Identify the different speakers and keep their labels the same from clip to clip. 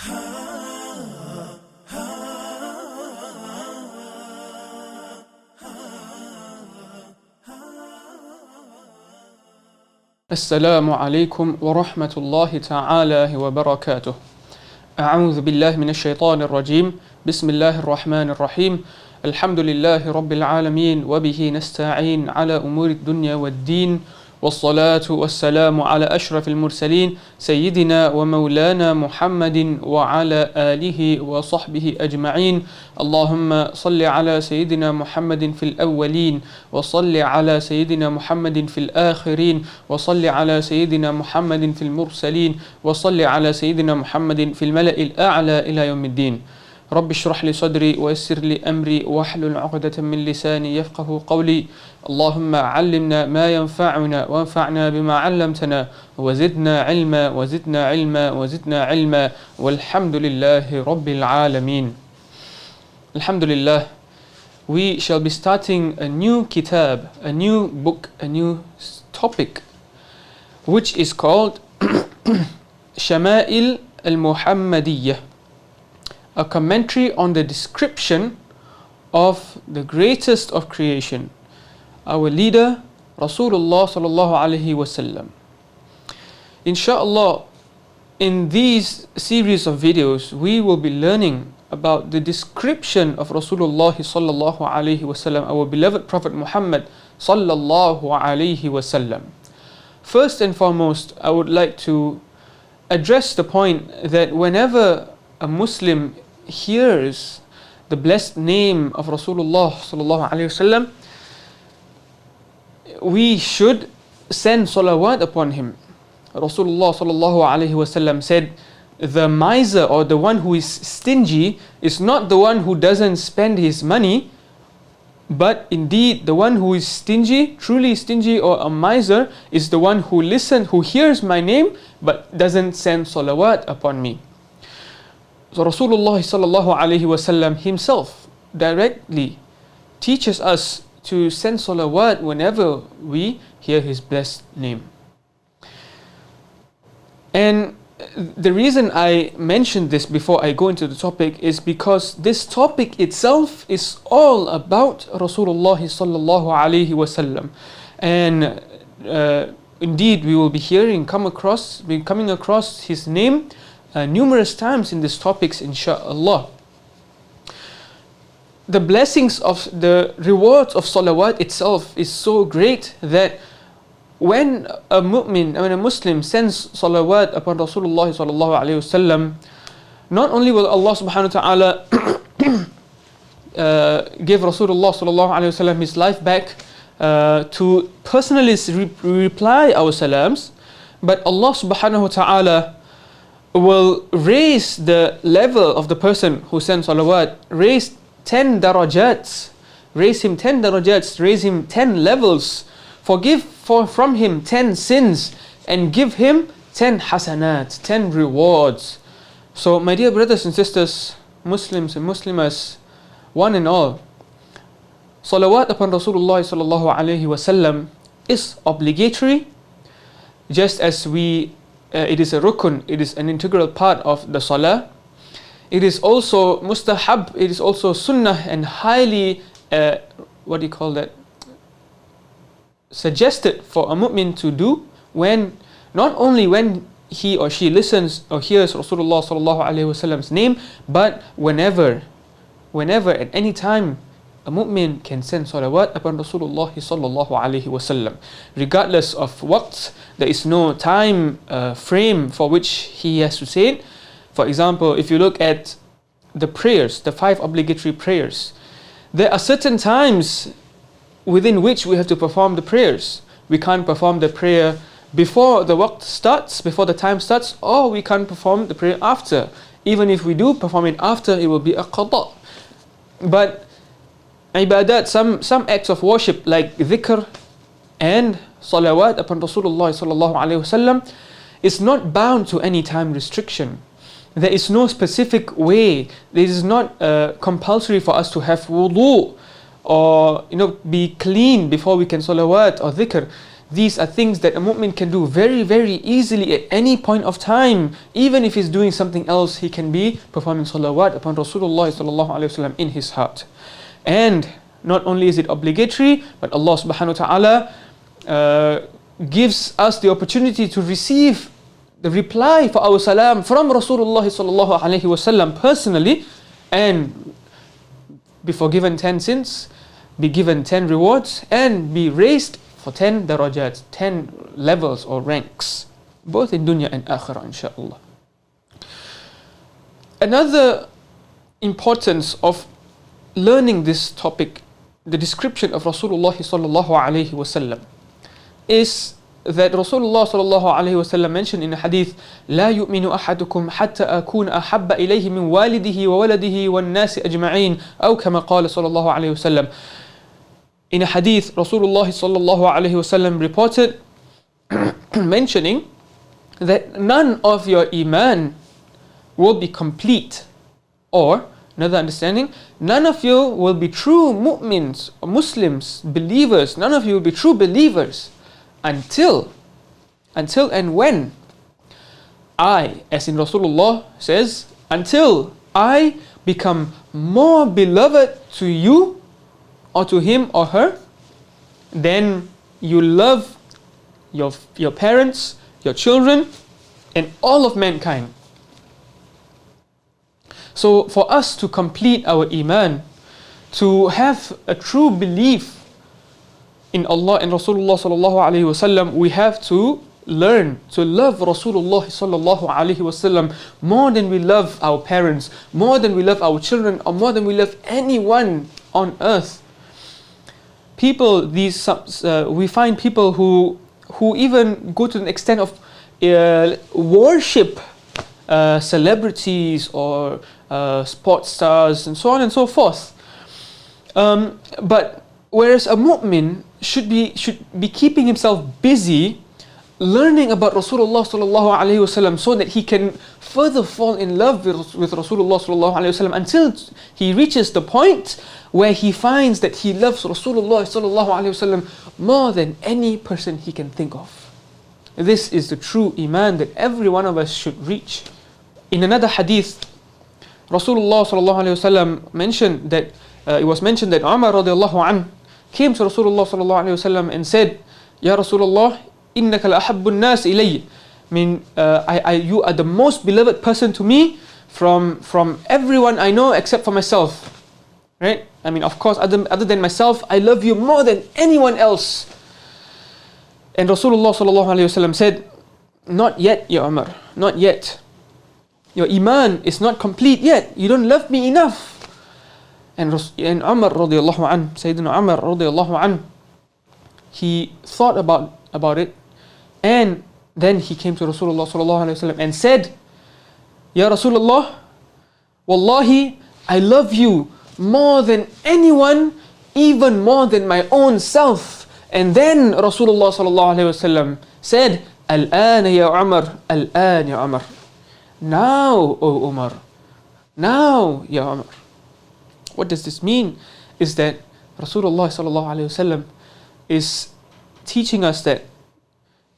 Speaker 1: السلام عليكم ورحمة الله تعالى وبركاته. أعوذ بالله من الشيطان الرجيم. بسم الله الرحمن الرحيم. الحمد لله رب العالمين وبه نستعين على أمور الدنيا والدين، والصلاة والسلام على أشرف المرسلين سيدنا ومولانا محمد وعلى آله وصحبه أجمعين. اللهم صل على سيدنا محمد في الأولين، وصل على سيدنا محمد في الآخرين، وصل على سيدنا محمد في المرسلين، وصل على سيدنا محمد في الملأ الأعلى إلى يوم الدين. رب اشرح لي صدري ويسر لي أمري واحلل عقدة من لساني يفقه قولي. اللهم علمنا ما ينفعنا وانفعنا بما علمتنا وزدنا علما وزدنا علما وزدنا علما والحمد لله رب العالمين. Alhamdulillah, we shall be starting a new kitab, a new book, a new topic, which is called Shamaa-il al-Muhammadiyyah, a commentary on the description of the greatest of creation, our leader Rasulullah sallallahu alaihi wasallam. Inshallah, in these series of videos we will be learning about the description of Rasulullah sallallahu alaihi wasallam, our beloved Prophet Muhammad sallallahu alaihi wasallam. First and foremost, I would like to address the point that whenever a Muslim hears the blessed name of Rasulullah sallallahu alaihi wasallam, we should send salawat upon him. Rasulullah sallallahu alaihi wasallam said, the miser, or the one who is stingy, is not the one who doesn't spend his money, but indeed the one who is stingy, truly stingy, or a miser, is the one who hears my name but doesn't send salawat upon me. So Rasulullah sallallahu alaihi wasallam himself directly teaches us to send salawat whenever we hear his blessed name. And the reason I mentioned this before I go into the topic is because this topic itself is all about Rasulullah sallallahu alaihi wasallam. And indeed we will be coming across his name numerous times in these topics, inshaAllah. The blessings of the rewards of salawat itself is so great that when a Muslim sends salawat upon Rasulullah sallallahu alaihi wasallam, not only will Allah subhanahu wa ta'ala give Rasulullah sallallahu alaihi wasallam his life back to personally reply our salams, but Allah subhanahu wa ta'ala will raise the level of the person who sends salawat, raise him 10 darajats, raise him 10 levels, forgive from him 10 sins, and give him 10 hasanat, 10 rewards. So my dear brothers and sisters, Muslims and Muslimas, one and all, salawat upon Rasulullah sallallahu alaihi wasallam is obligatory, just as it is a rukun, it is an integral part of the salah. It is also mustahab, it is also sunnah, and highly suggested for a mu'min to do, when not only when he or she listens or hears Rasulullah sallallahu alaihi wasallam's name, but whenever at any time a mu'min can send salawat upon Rasulullah sallallahu alaihi wasallam, regardless of waqt. There is no time frame for which he has to say it. For example, if you look at the prayers, the 5 obligatory prayers, there are certain times within which we have to perform the prayers. We can't perform the prayer before the waqt starts, before the time starts, or we can't perform the prayer after. Even if we do perform it after, it will be a qada. But ibadat, some acts of worship like dhikr and salawat upon Rasulullah sallallahu alaihi wasallam is not bound to any time restriction. There is no specific way. It is not compulsory for us to have wudu or be clean before we can salawat or dhikr. These are things that a mu'min can do very, very easily at any point of time. Even if he's doing something else, he can be performing salawat upon Rasulullah sallallahu alaihi wasallam in his heart. And not only is it obligatory, but Allah subhanahu wa ta'ala gives us the opportunity to receive the reply for our salam from Rasulullah sallallahu alaihi wasallam personally, and be forgiven 10 sins, be given 10 rewards, and be raised for 10 darajat, 10 levels or ranks, both in dunya and akhirah, inshaAllah. Another importance of learning this topic, the description of Rasulullah sallallahu alaihi wasallam, is that Rasulullah sallallahu alaihi wasallam mentioned in a hadith, لا يؤمن أحدكم حتى أكون أحب إليه من والده وولده والناس أجمعين أو كما قال صلى الله عليه وسلم. In a hadith, Rasulullah sallallahu alaihi wasallam reported mentioning that none of your iman will be complete, or another understanding, none of you will be true mu'mins, or Muslims, believers, none of you will be true believers until and when I, as in Rasulullah says, until I become more beloved to you or to him or her than you love your parents, your children, and all of mankind. So for us to complete our iman, to have a true belief in Allah and Rasulullah sallallahu alaihi wasallam, we have to learn to love Rasulullah sallallahu alaihi wasallam more than we love our parents, more than we love our children, or more than we love anyone on earth. People, we find people who even go to the extent of worship celebrities or sports stars and so on and so forth. But whereas a mu'min should be keeping himself busy learning about Rasulullah sallallahu alaihi wasallam, so that he can further fall in love with Rasulullah sallallahu alaihi wasallam until he reaches the point where he finds that he loves Rasulullah sallallahu alaihi wasallam more than any person he can think of. This is the true iman that every one of us should reach. In another hadith, Rasulullah sallallahu alaihi wasallam mentioned that it was mentioned that Umar radiallahu anhu came to Rasulullah sallallahu alaihi wasallam and said, Ya Rasulullah, innaka la ahabbun nas ilayya. You are the most beloved person to me from everyone I know except for myself. Right? I mean, of course, other than myself, I love you more than anyone else. And Rasulullah sallallahu alaihi wasallam said, not yet, Ya Umar, not yet. Your iman is not complete yet. You don't love me enough. And Umar radiallahu an, Sayyidina Umar radiallahu an, he thought about it, and then he came to Rasulullah sallallahu alaihi wasallam and said, Ya Rasulullah, Wallahi, I love you more than anyone, even more than my own self. And then Rasulullah sallallahu alaihi wasallam said, Al-an ya Umar, Al-an ya Umar. Now, O Umar, now, Ya Umar. What does this mean? Is that Rasulullah sallallahu alaihi wasallam is teaching us that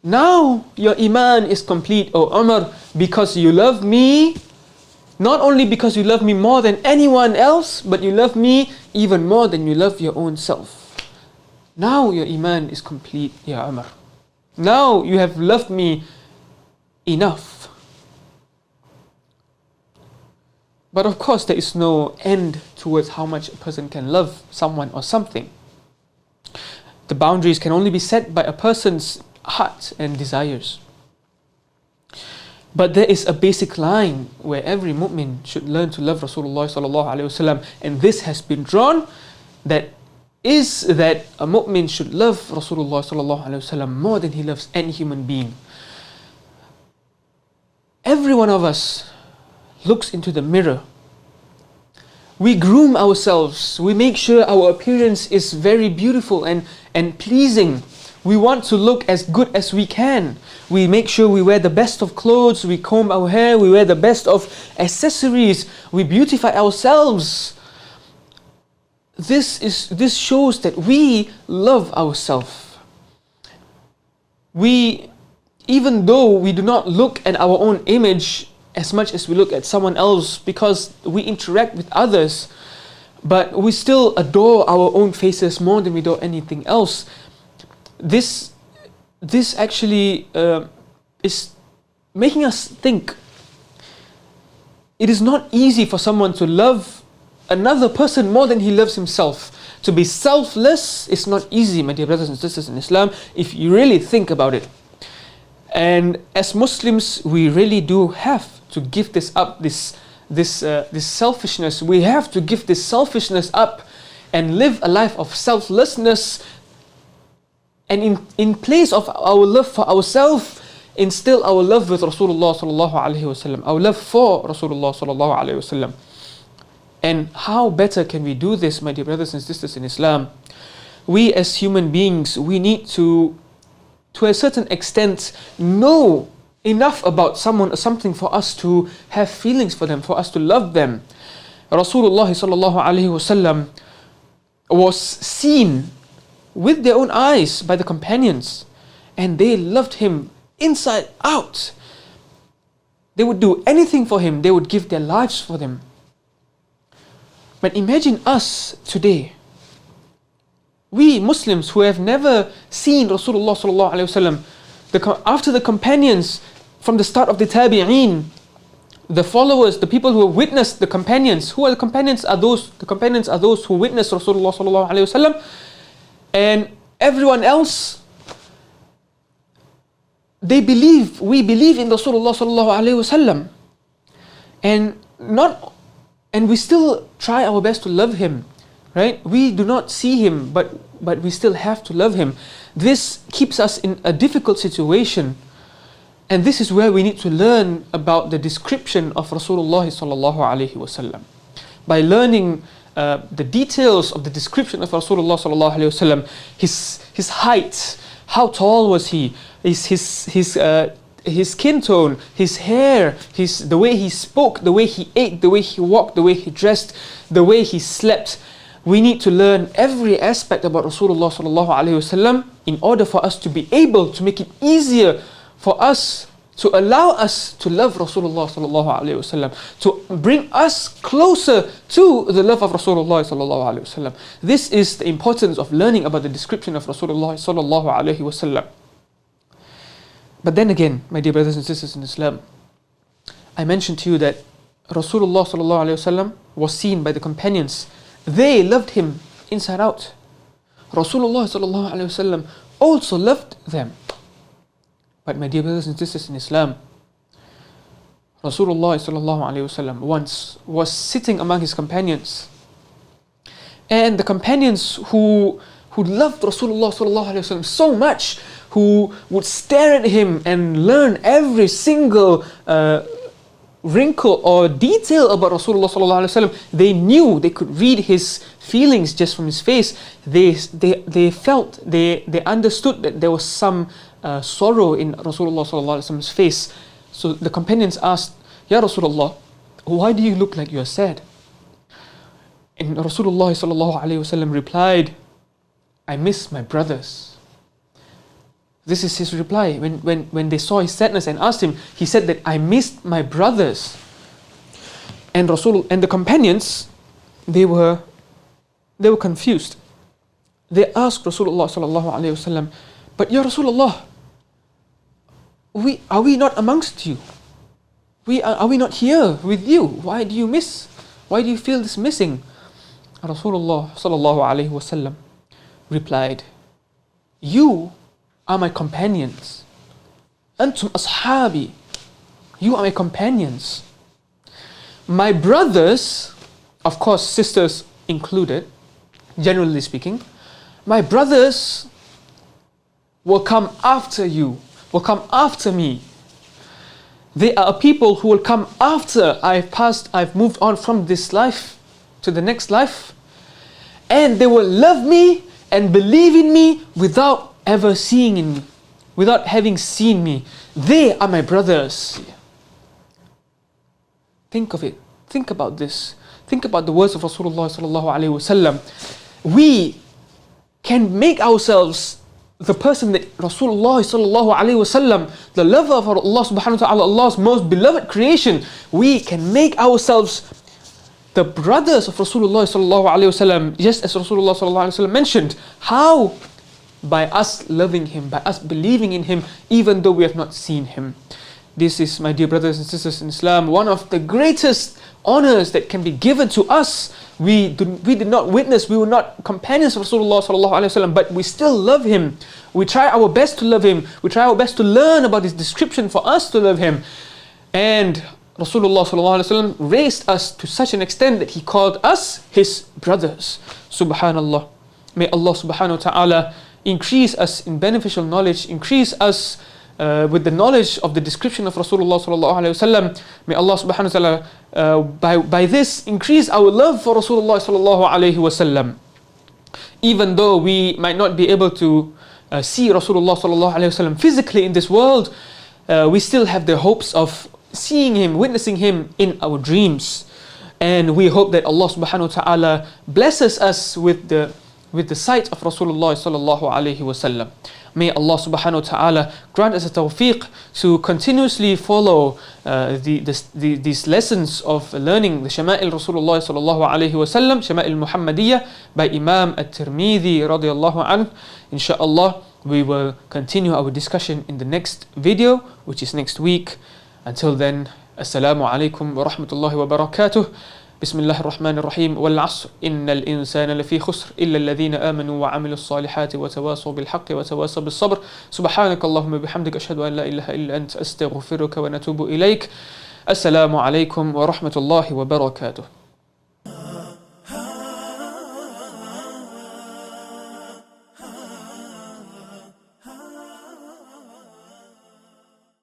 Speaker 1: now your iman is complete, O Umar, because you love me. Not only because you love me more than anyone else, but you love me even more than you love your own self. Now your iman is complete, Ya Umar. Now you have loved me enough. But of course, there is no end towards how much a person can love someone or something. The boundaries can only be set by a person's heart and desires. But there is a basic line where every mu'min should learn to love Rasulullah sallallahu alaihi wasallam, and this has been drawn, that is that a mu'min should love Rasulullah sallallahu alaihi wasallam more than he loves any human being. Every one of us looks into the mirror. We groom ourselves. We make sure our appearance is very beautiful and pleasing. We want to look as good as we can. We make sure we wear the best of clothes, we comb our hair, we wear the best of accessories, we beautify ourselves. This shows that we love ourselves. we, even though we do not look at our own image as much as we look at someone else, because we interact with others, but we still adore our own faces more than we do anything else. This actually is making us think. It is not easy for someone to love another person more than he loves himself. To be selfless is not easy, my dear brothers and sisters in Islam, if you really think about it. And as Muslims, we really do have to give this up, this selfishness. We have to give this selfishness up and live a life of selflessness. And in place of our love for ourselves, instill our love with Rasulullah sallallahu alaihi wasallam, our love for Rasulullah sallallahu alaihi wasallam. And how better can we do this, my dear brothers and sisters in Islam? We as human beings, we need to a certain extent, know enough about someone or something for us to have feelings for them, for us to love them. Rasulullah sallallahu alaihi wasallam was seen with their own eyes by the companions, and they loved him inside out. They would do anything for him. They would give their lives for them. But imagine us today. We Muslims who have never seen Rasulullah sallallahu alaihi wasallam, after the companions, from the start of the tabi'een, the followers, the people who have witnessed the companions. Who are the companions? The companions are those who witnessed Rasulullah sallallahu alaihi wasallam, and everyone else. We believe in Rasulullah sallallahu alaihi wasallam, and we still try our best to love him, right? We do not see him, but we still have to love him. This keeps us in a difficult situation, and this is where we need to learn about the description of Rasulullah sallallahu alaihi wasallam. By learning the details of the description of Rasulullah sallallahu alaihi wasallam, his height, how tall was he, his skin tone, his hair, the way he spoke, the way he ate, the way he walked, the way he dressed, the way he slept. We need to learn every aspect about Rasulullah sallallahu alaihi wasallam in order for us to be able to make it easier for us, to allow us to love Rasulullah sallallahu alaihi wasallam, to bring us closer to the love of Rasulullah sallallahu alaihi wasallam. This is the importance of learning about the description of Rasulullah sallallahu alaihi wasallam. But then again, my dear brothers and sisters in Islam, I mentioned to you that Rasulullah sallallahu alaihi wasallam was seen by the companions. They loved him inside out. Rasulullah sallallahu alaihi wasallam also loved them. But my dear brothers and sisters in Islam, Rasulullah sallallahu alaihi wasallam once was sitting among his companions, and the companions who loved Rasulullah sallallahu alaihi wasallam so much, who would stare at him and learn every single wrinkle or detail about Rasulullah sallallahu alaihi wasallam. They knew, they could read his feelings just from his face. They felt, they understood that there was some sorrow in Rasulullah sallallahu alaihi wasallam's face. So the companions asked, "Ya Rasulullah, why do you look like you are sad?" And Rasulullah sallallahu alaihi wasallam replied, "I miss my brothers." This is his reply. When they saw his sadness and asked him, he said that, "I missed my brothers." And the companions, they were confused. They asked Rasulullah sallallahu alaihi wasallam, "But Ya Rasulullah, are we not amongst you? Are we not here with you? Why do you miss? Why do you feel this missing?" Rasulullah sallallahu alaihi wasallam replied, "You are my companions. Antum ashabi. You are my companions. My brothers," of course sisters included, generally speaking, "my brothers will come after you, will come after me. They are people who will come after I've moved on from this life to the next life, and they will love me and believe in me without ever seeing in me, without having seen me. They are my brothers." Think of it. Think about this. Think about the words of Rasulullah sallallahu alaihi wasallam. We can make ourselves the person that Rasulullah sallallahu alaihi wasallam, the lover of Allah subhanahu wa ta'ala, Allah's most beloved creation, we can make ourselves the brothers of Rasulullah sallallahu alaihi wasallam, just as Rasulullah sallallahu alaihi wasallam mentioned. How? By us loving him, by us believing in him, even though we have not seen him. This is, my dear brothers and sisters in Islam, one of the greatest honors that can be given to us. We did not witness, we were not companions of Rasulullah sallallahu alaihi wasallam, but we still love him. We try our best to love him. We try our best to learn about his description for us to love him. And Rasulullah sallallahu alaihi wasallam raised us to such an extent that he called us his brothers. Subhanallah. May Allah subhanahu wa ta'ala increase us in beneficial knowledge, increase us with the knowledge of the description of Rasulullah sallallahu alaihi wasallam. May Allah subhanahu wa ta'ala by this increase our love for Rasulullah sallallahu alaihi wasallam. Even though we might not be able to see Rasulullah sallallahu alaihi wasallam physically in this world, we still have the hopes of seeing him, witnessing him in our dreams. And we hope that Allah subhanahu wa ta'ala blesses us with the sight of Rasulullah sallallahu alaihi wasallam. May Allah subhanahu wa ta'ala grant us a tawfiq to continuously follow these lessons of learning the Shamaa-il Rasulullah sallallahu alaihi wasallam, Shamaa-il Muhammadiyyah by Imam At-Tirmidhi radiyallahu anhu. Inshallah, we will continue our discussion in the next video, which is next week. Until then, Assalamu alaikum wa rahmatullahi wa barakatuh. بسم الله الرحمن الرحيم والعصر إن الإنسان لفي خسر إلا الذين آمنوا وعملوا الصالحات وتواصوا بالحق وتواصوا بالصبر سبحانك اللهم بحمدك أشهد أن لا إله إلا أنت أستغفرك ونتوب إليك السلام عليكم ورحمة الله وبركاته.